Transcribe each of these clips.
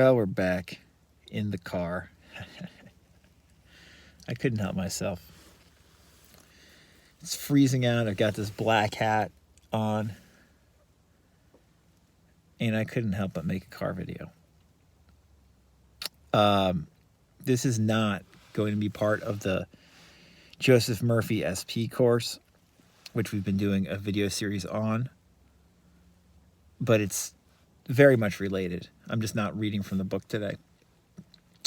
Well, we're back in the car. I couldn't help myself. It's freezing out. I've got this black hat on, and I couldn't help but make a car video. This is not going to be part of the Joseph Murphy SP course, which we've been doing a video series on, but it's very much related. I'm just not reading from the book today.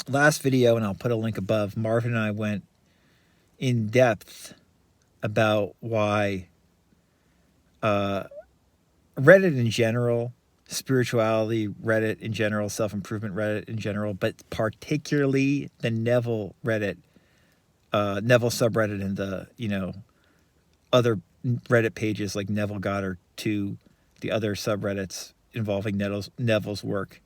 Last video, and I'll put a link above, Marvin and I went in depth about why Reddit in general, spirituality Reddit in general, self-improvement Reddit in general, but particularly the Neville Reddit, Neville subreddit, and the, other Reddit pages like Neville Goddard 2, the other subreddits involving Neville's work,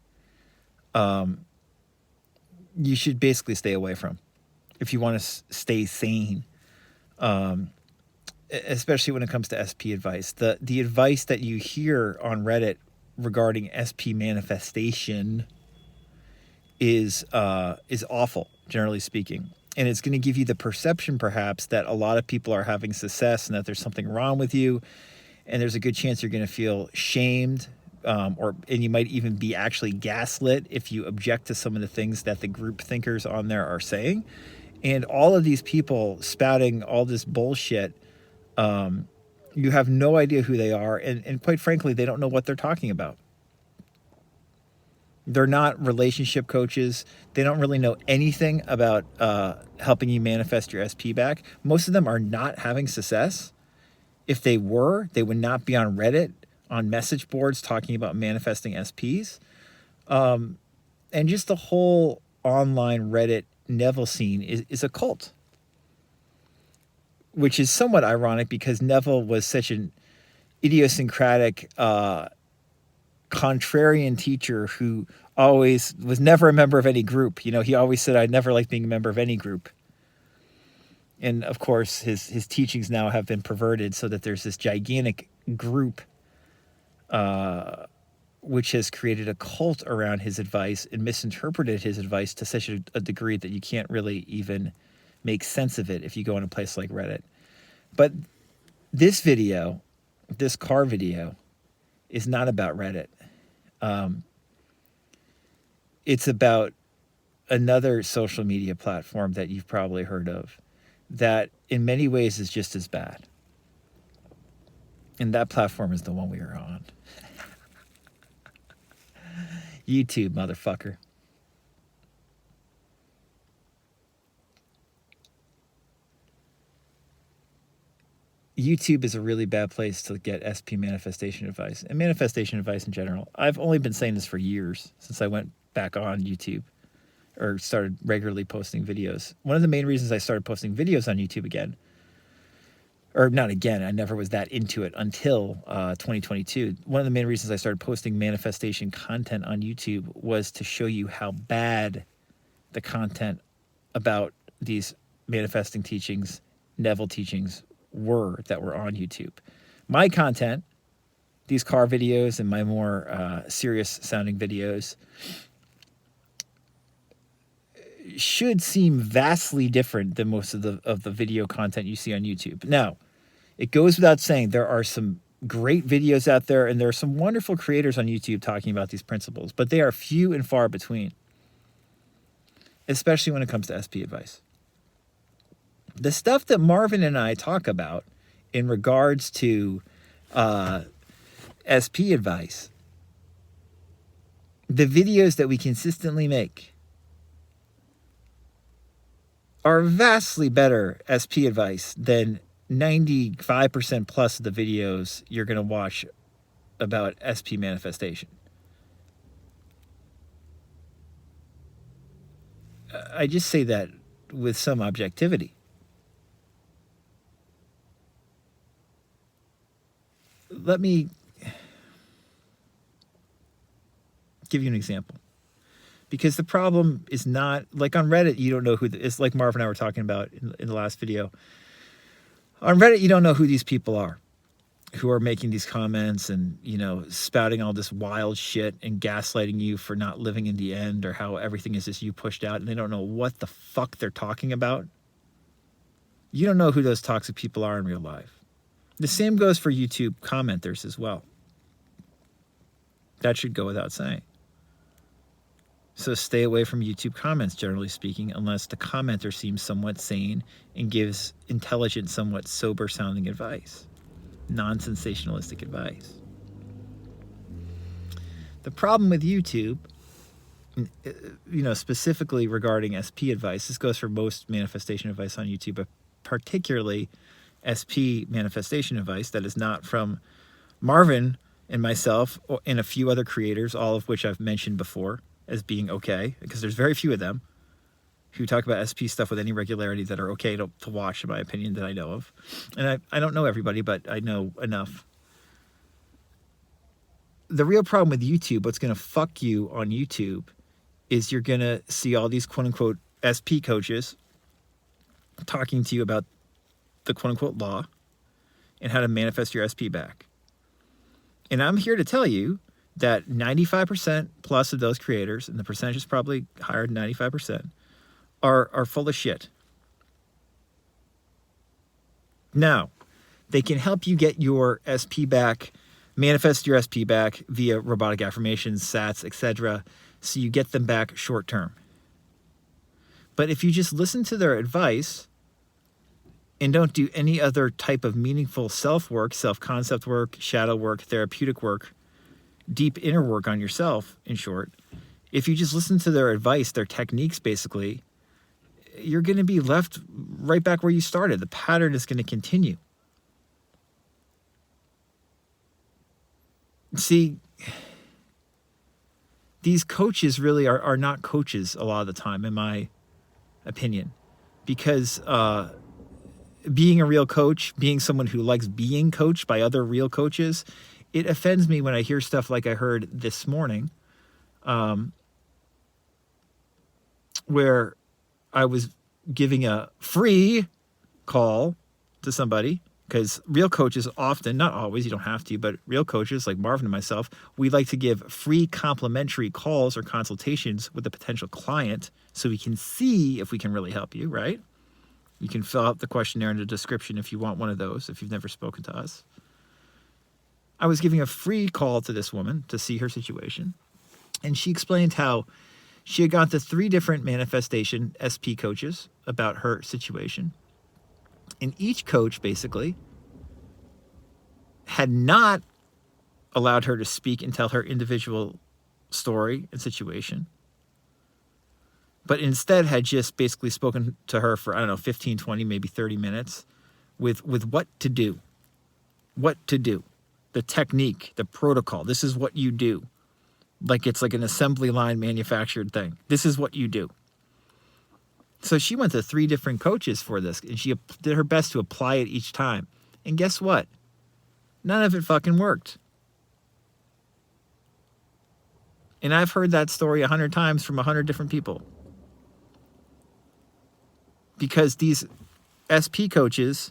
you should basically stay away from if you want to stay sane, especially when it comes to SP advice. The advice that you hear on Reddit regarding SP manifestation is awful, generally speaking. And it's going to give you the perception, perhaps, that a lot of people are having success and that there's something wrong with you. And there's a good chance you're going to feel shamed, and you might even be actually gaslit if you object to some of the things that the group thinkers on there are saying. And all of these people spouting all this bullshit, you have no idea who they are. And quite frankly, they don't know what they're talking about. They're not relationship coaches. They don't really know anything about helping you manifest your SP back. Most of them are not having success. If they were, they would not be on Reddit, on message boards talking about manifesting SPs. And just the whole online Reddit Neville scene is a cult. Which is somewhat ironic because Neville was such an idiosyncratic, contrarian teacher who always was never a member of any group. He always said, "I'd never like being a member of any group." And of course, his teachings now have been perverted so that there's this gigantic group, which has created a cult around his advice and misinterpreted his advice to such a degree that you can't really even make sense of it if you go in a place like Reddit. But this video, this car video, is not about Reddit. It's about another social media platform that you've probably heard of that in many ways is just as bad. And that platform is the one we are on. YouTube, motherfucker. YouTube is a really bad place to get SP manifestation advice and manifestation advice in general. I've only been saying this for years, since I went back on YouTube or started regularly posting videos. One of the main reasons I started posting videos on YouTube again, or not again, I never was that into it until 2022. One of the main reasons I started posting manifestation content on YouTube was to show you how bad the content about these manifesting teachings, Neville teachings, were that were on YouTube. My content, these car videos and my more serious sounding videos, should seem vastly different than most of the video content you see on YouTube. Now, it goes without saying there are some great videos out there and there are some wonderful creators on YouTube talking about these principles, but they are few and far between, especially when it comes to SP advice. The stuff that Marvin and I talk about in regards to SP advice, the videos that we consistently make, are vastly better SP advice than 95% plus of the videos you're going to watch about SP manifestation. I just say that with some objectivity. Let me give you an example. Because the problem is not, like on Reddit, you don't know who, it's like Marvin and I were talking about in the last video. On Reddit, you don't know who these people are. who are making these comments and, spouting all this wild shit and gaslighting you for not living in the end, or how everything is just you pushed out and they don't know what the fuck they're talking about. You don't know who those toxic people are in real life. The same goes for YouTube commenters as well. That should go without saying. So stay away from YouTube comments, generally speaking, unless the commenter seems somewhat sane and gives intelligent, somewhat sober-sounding advice. Non-sensationalistic advice. The problem with YouTube, specifically regarding SP advice, this goes for most manifestation advice on YouTube, but particularly SP manifestation advice that is not from Marvin and myself and a few other creators, all of which I've mentioned before as being okay, because there's very few of them who talk about SP stuff with any regularity that are okay to watch, in my opinion, that I know of. And I don't know everybody, but I know enough. The real problem with YouTube, what's going to fuck you on YouTube, is you're going to see all these quote-unquote SP coaches talking to you about the quote-unquote law and how to manifest your SP back. And I'm here to tell you that 95% plus of those creators, and the percentage is probably higher than 95%, are full of shit. Now, they can help you get your SP back, manifest your SP back via robotic affirmations, SATs, etc., so you get them back short term. But if you just listen to their advice and don't do any other type of meaningful self-work, self-concept work, shadow work, therapeutic work, deep inner work on yourself, in short, if you just listen to their advice, their techniques, basically, you're going to be left right back where you started. The pattern is going to continue. See, these coaches really are not coaches a lot of the time, in my opinion, because being a real coach, being someone who likes being coached by other real coaches, it offends me when I hear stuff like I heard this morning, where I was giving a free call to somebody, because real coaches often, not always, you don't have to, but real coaches like Marvin and myself, we like to give free complimentary calls or consultations with a potential client so we can see if we can really help you, right? You can fill out the questionnaire in the description if you want one of those, if you've never spoken to us. I was giving a free call to this woman to see her situation, and she explained how she had gone to 3 different manifestation SP coaches about her situation. And each coach basically had not allowed her to speak and tell her individual story and situation, but instead had just basically spoken to her for, 15, 20, maybe 30 minutes with what to do, the technique, the protocol. This is what you do. Like it's like an assembly line manufactured thing. This is what you do. So she went to 3 different coaches for this, and she did her best to apply it each time. And guess what? None of it fucking worked. And I've heard that story 100 times from 100 different people. Because these SP coaches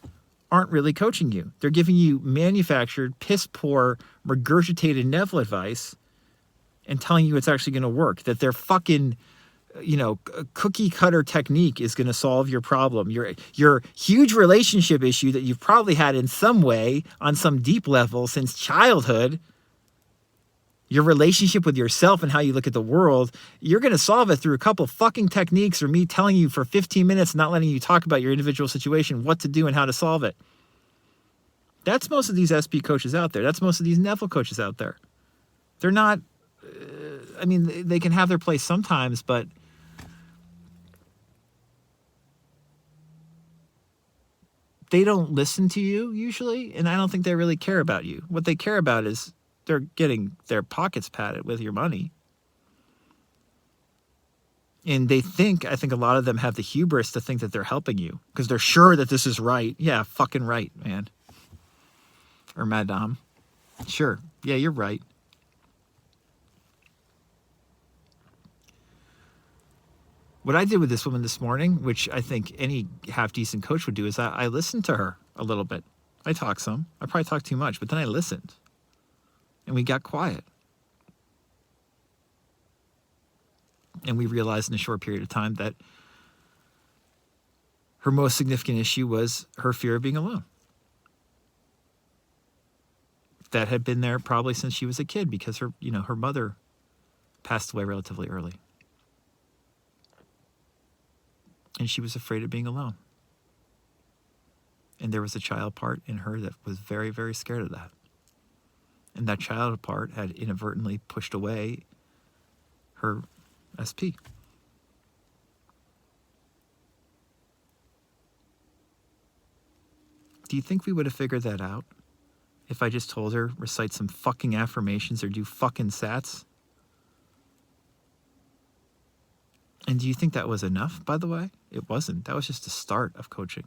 aren't really coaching you. They're giving you manufactured, piss-poor, regurgitated Neville advice and telling you it's actually going to work. That they're fucking... cookie cutter technique is going to solve your problem. Your huge relationship issue that you've probably had in some way on some deep level since childhood, your relationship with yourself and how you look at the world, you're going to solve it through a couple fucking techniques or me telling you for 15 minutes, not letting you talk about your individual situation, what to do and how to solve it. That's most of these SP coaches out there. That's most of these Neville coaches out there. They're not, they can have their place sometimes, but they don't listen to you usually, and I don't think they really care about you. What they care about is they're getting their pockets padded with your money. And I think a lot of them have the hubris to think that they're helping you because they're sure that this is right. Yeah, fucking right, man. Or madame. Sure. Yeah, you're right. What I did with this woman this morning, which I think any half-decent coach would do, is I listened to her a little bit. I talked some. I probably talked too much, but then I listened. And we got quiet. And we realized in a short period of time that her most significant issue was her fear of being alone. That had been there probably since she was a kid because her mother passed away relatively early. And she was afraid of being alone. And there was a child part in her that was very, very scared of that. And that child part had inadvertently pushed away her SP. Do you think we would have figured that out if I just told her, recite some fucking affirmations or do fucking sats? And do you think that was enough, by the way? It wasn't. That was just the start of coaching.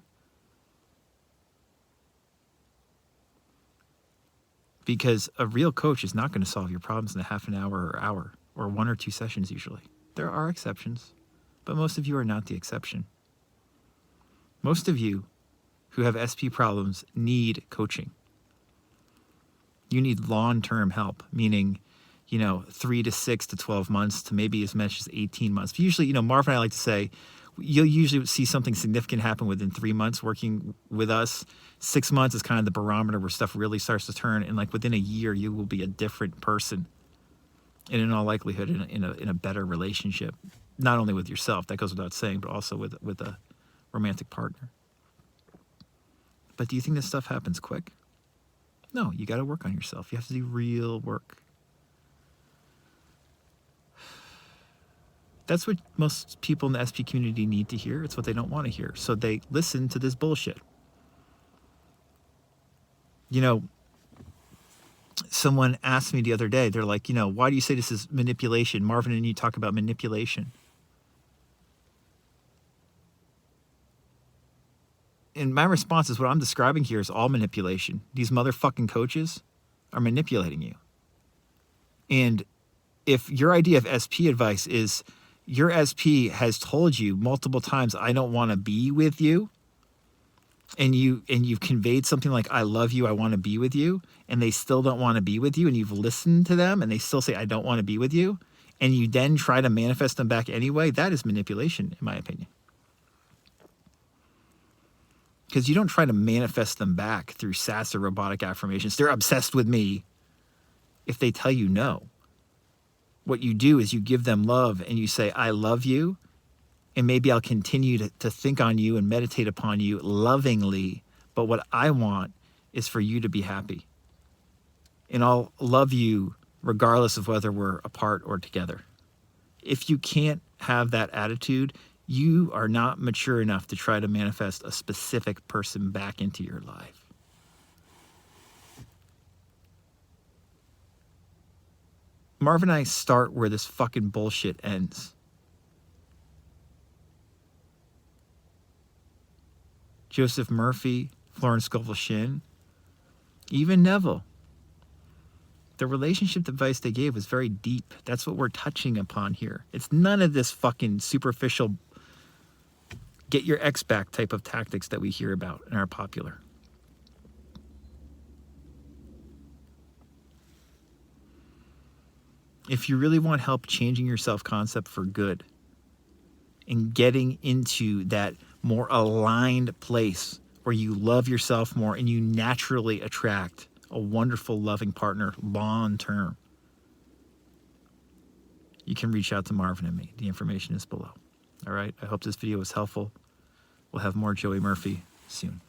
Because a real coach is not going to solve your problems in a half an hour or 1 or 2 sessions usually. There are exceptions, but most of you are not the exception. Most of you who have SP problems need coaching. You need long-term help, meaning, 3 to 6 to 12 months to maybe as much as 18 months. But usually, Marvin and I like to say, you'll usually see something significant happen within 3 months working with us. 6 months is kind of the barometer where stuff really starts to turn. And like within a year, you will be a different person. And in all likelihood, in a better relationship, not only with yourself, that goes without saying, but also with a romantic partner. But do you think this stuff happens quick? No, you got to work on yourself. You have to do real work. That's what most people in the SP community need to hear. It's what they don't want to hear. So they listen to this bullshit. Someone asked me the other day, they're like, why do you say this is manipulation? Marvin and you talk about manipulation. And my response is what I'm describing here is all manipulation. These motherfucking coaches are manipulating you. And if your idea of SP advice is your SP has told you multiple times, I don't want to be with you, and you've conveyed something like, I love you, I want to be with you, and they still don't want to be with you, and you've listened to them, and they still say, I don't want to be with you, and you then try to manifest them back anyway, that is manipulation, in my opinion. Because you don't try to manifest them back through sass or robotic affirmations. They're obsessed with me if they tell you no. What you do is you give them love and you say, I love you, and maybe I'll continue to think on you and meditate upon you lovingly, but what I want is for you to be happy. And I'll love you regardless of whether we're apart or together. If you can't have that attitude, you are not mature enough to try to manifest a specific person back into your life. Marvin and I start where this fucking bullshit ends. Joseph Murphy, Florence Scovel Shinn, even Neville. The relationship advice they gave was very deep. That's what we're touching upon here. It's none of this fucking superficial get your ex back type of tactics that we hear about and are popular. If you really want help changing your self-concept for good and getting into that more aligned place where you love yourself more and you naturally attract a wonderful, loving partner long term, you can reach out to Marvin and me. The information is below. All right. I hope this video was helpful. We'll have more Joey Murphy soon.